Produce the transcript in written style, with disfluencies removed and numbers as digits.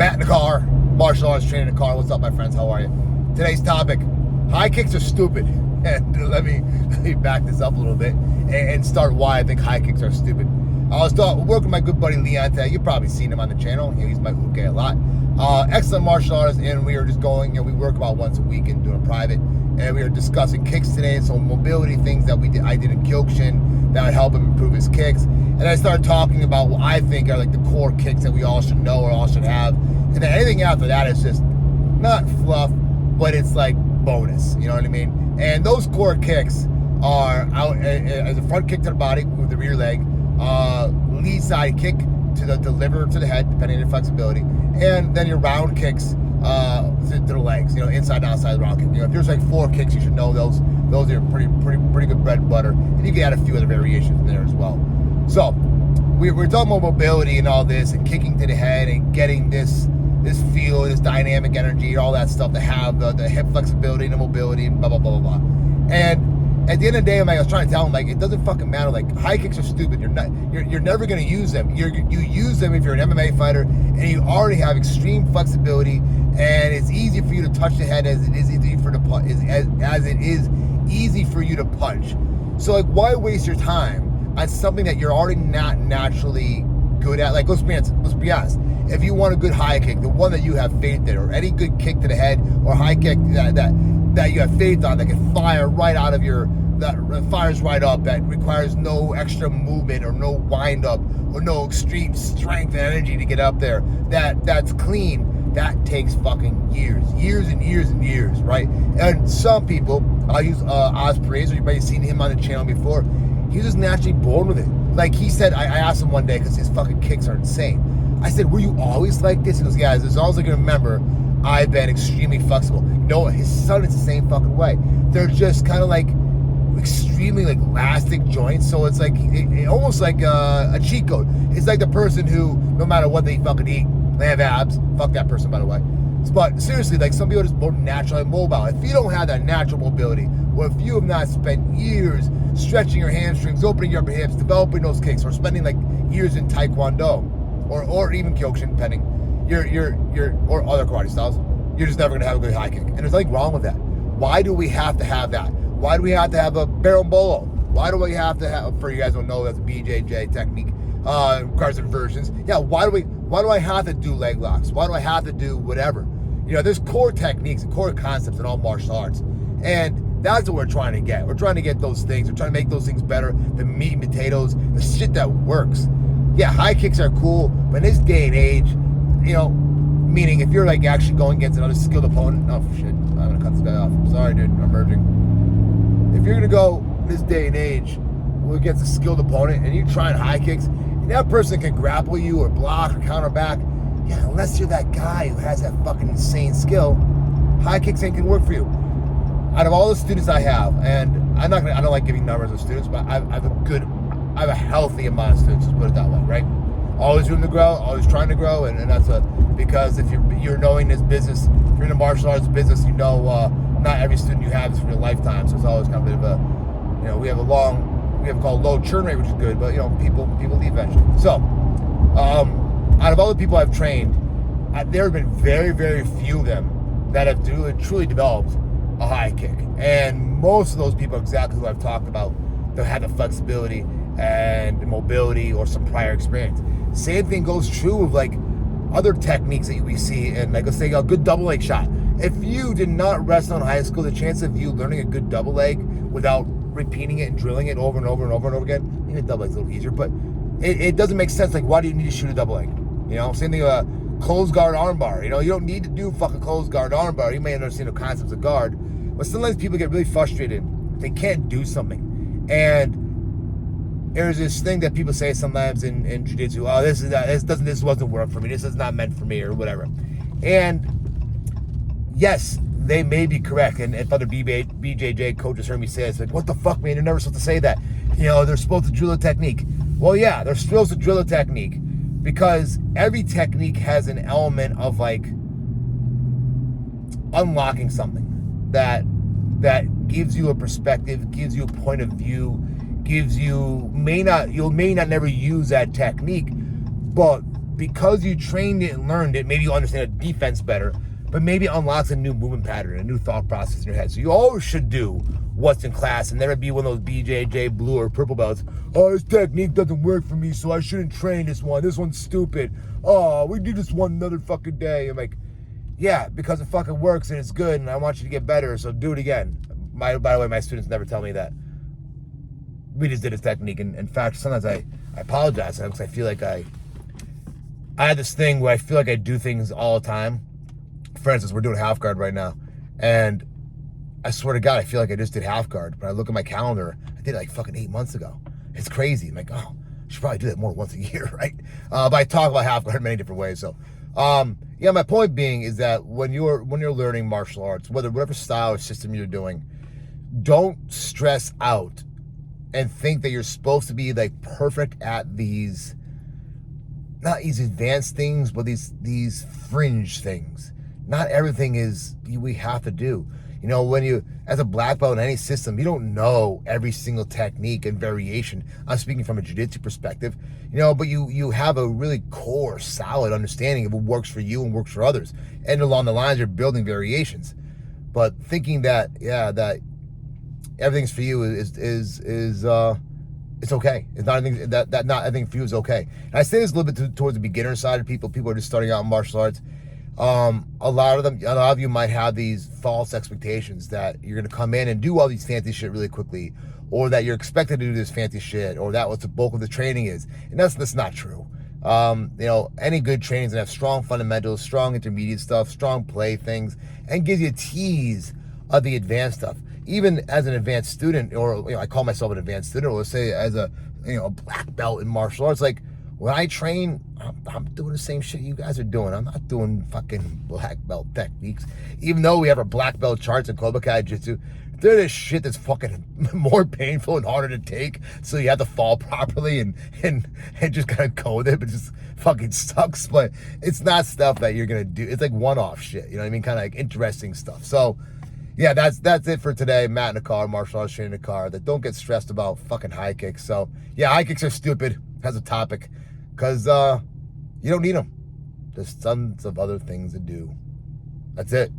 Matt in the car, martial arts training in the car. What's up, my friends? How are you? Today's topic: high kicks are stupid. And let me back this up a little bit and start why I think high kicks are stupid. I was working with my good buddy Leon today. You've probably seen him on the channel. He's my uke a lot. Excellent martial artist, and we were just going. We work about once a week and doing private, and we were discussing kicks today. So mobility things that I did in Kyokushin that would help him improve his kicks. And I started talking about what I think are like the core kicks that we all should know or all should have. And then anything after that is just not fluff, but it's like bonus. You know what I mean? And those core kicks are out as a front kick to the body with the rear leg, lead side kick to the liver to the head, depending on your flexibility, and then your round kicks to the legs. Inside and outside the round kick. If there's like 4 kicks, you should know those. Those are pretty good bread and butter, and you can add a few other variations in there as well. So we're talking about mobility and all this, and kicking to the head, and getting this feel, this dynamic energy, all that stuff to have the hip flexibility and the mobility and blah blah blah blah blah. And at the end of the day, I was trying to tell him, it doesn't fucking matter. High kicks are stupid. You're never gonna use them. You use them if you're an MMA fighter and you already have extreme flexibility, and it's easy for you to touch the head as it is easy for as it is easy for you to punch. So why waste your time on something that you're already not naturally good at? Let's be honest. If you want a good high kick, the one that you have faith in, or any good kick to the head or high kick that you have faith on, that can fire right out of that fires right up, that requires no extra movement or no wind up or no extreme strength and energy to get up there, that's clean, that takes fucking years and years, right? And some people, I'll use Osprey, or you've seen him on the channel before, he's just naturally born with it. He said, I asked him one day, because his fucking kicks are insane. I said, were you always like this? He goes, yeah, as long as I can remember, I've been extremely flexible. His son is the same fucking way. They're just kind of extremely elastic joints. So it's almost like a cheat code. It's like the person who, no matter what they fucking eat, they have abs. Fuck that person, by the way. But seriously, some people are just more naturally mobile. If you don't have that natural mobility, or if you have not spent years stretching your hamstrings, opening your hips, developing those kicks, or spending years in Taekwondo, or even Kyokushin, depending, or other karate styles, you're just never gonna have a good high kick. And there's nothing wrong with that. Why do we have to have that? Why do we have to have a Berimbolo? Why do we have to have, for you guys who don't know, that's a BJJ technique, requires inversions. Yeah, why do I have to do leg locks? Why do I have to do whatever? There's core techniques and core concepts in all martial arts. And that's what we're trying to get. We're trying to get those things. We're trying to make those things better, the meat and potatoes, the shit that works. Yeah, high kicks are cool, but in this day and age, meaning if you're actually going against another skilled opponent, oh shit, I'm gonna cut this guy off. Sorry, dude, I'm merging. If you're gonna go this day and age against a skilled opponent and you're trying high kicks, and that person can grapple you or block or counter back, yeah, unless you're that guy who has that fucking insane skill, high kicks ain't gonna work for you. Out of all the students I have, and I don't like giving numbers of students, but I have a healthy amount of students, let's put it that way, right? Always room to grow, always trying to grow, and that's because if you're knowing this business, if you're in the martial arts business, not every student you have is for your lifetime, so it's always kind of a bit of a, we have called low churn rate, which is good, but people leave eventually. So, out of all the people I've trained, there have been very, very few of them that have truly developed a high kick, and most of those people are exactly who I've talked about. They have the flexibility and the mobility or some prior experience. Same thing goes true of other techniques that we see, and let's say a good double leg shot. If you did not wrestle in high school, the chance of you learning a good double leg without repeating it and drilling it over and over and over and over again, even double leg's a little easier, but it doesn't make sense. Why do you need to shoot a double leg? Same thing with a closed guard armbar. You don't need to do fucking closed guard armbar. You may understand the concepts of guard, but sometimes people get really frustrated. They can't do something, and there's this thing that people say sometimes in jiu-jitsu, oh, this wasn't work for me, this is not meant for me, or whatever. And yes, they may be correct. And if other BJJ coaches heard me say it, it's what the fuck, man, you're never supposed to say that. They're supposed to drill a technique. Well, yeah, they're supposed to drill a technique, because every technique has an element of unlocking something that gives you a perspective, gives you a point of view, you may not never use that technique, but because you trained it and learned it, maybe you understand a defense better, but maybe it unlocks a new movement pattern, a new thought process in your head. So you always should do what's in class and never be one of those BJJ blue or purple belts. Oh, this technique doesn't work for me, so I shouldn't train this one. This one's stupid. Oh, we do this one another fucking day. I'm like, yeah, because it fucking works and it's good and I want you to get better, so do it again. By the way, my students never tell me that. We just did this technique. And in fact, sometimes I apologize to them because I feel like I had this thing where I feel like I do things all the time. For instance, we're doing half guard right now, and I swear to God, I feel like I just did half guard. But I look at my calendar, I did it like fucking 8 months ago. It's crazy. I'm like, oh, I should probably do that more than once a year, right? But I talk about half guard in many different ways. So, yeah, my point being is that when you're learning martial arts, whatever style or system you're doing, don't stress out and think that you're supposed to be like perfect at these, not these advanced things, but these fringe things. Not everything is we have to do. You know, when you, as a black belt in any system, you don't know every single technique and variation. I'm speaking from a jiu-jitsu perspective, you know, but you have a really core, solid understanding of what works for you and works for others. And along the lines, you're building variations. But thinking that, yeah, that everything's for you is it's okay. It's not anything that not everything for you is okay. And I say this a little bit towards the beginner side of people who are just starting out in martial arts. A lot of you might have these false expectations that you're going to come in and do all these fancy shit really quickly, or that you're expected to do this fancy shit, or that what the bulk of the training is. And that's not true. You know, any good training is going to have strong fundamentals, strong intermediate stuff, strong play things, and gives you a tease of the advanced stuff. Even as an advanced student, or, you know, I call myself an advanced student, or let's say as a, you know, a black belt in martial arts, like when I train, I'm doing the same shit you guys are doing. I'm not doing fucking black belt techniques. Even though we have our black belt charts in Kobukai Jiu-Jitsu, there's this shit that's fucking more painful and harder to take. So you have to fall properly and just kind of go with it, but it just fucking sucks. But it's not stuff that you're gonna do. It's like one-off shit. You know what I mean? Kind of like interesting stuff. So yeah, that's it for today. Matt in the car, martial arts training in the car. That don't get stressed about fucking high kicks. So yeah, high kicks are stupid as a topic. Because you don't need them. There's tons of other things to do. That's it.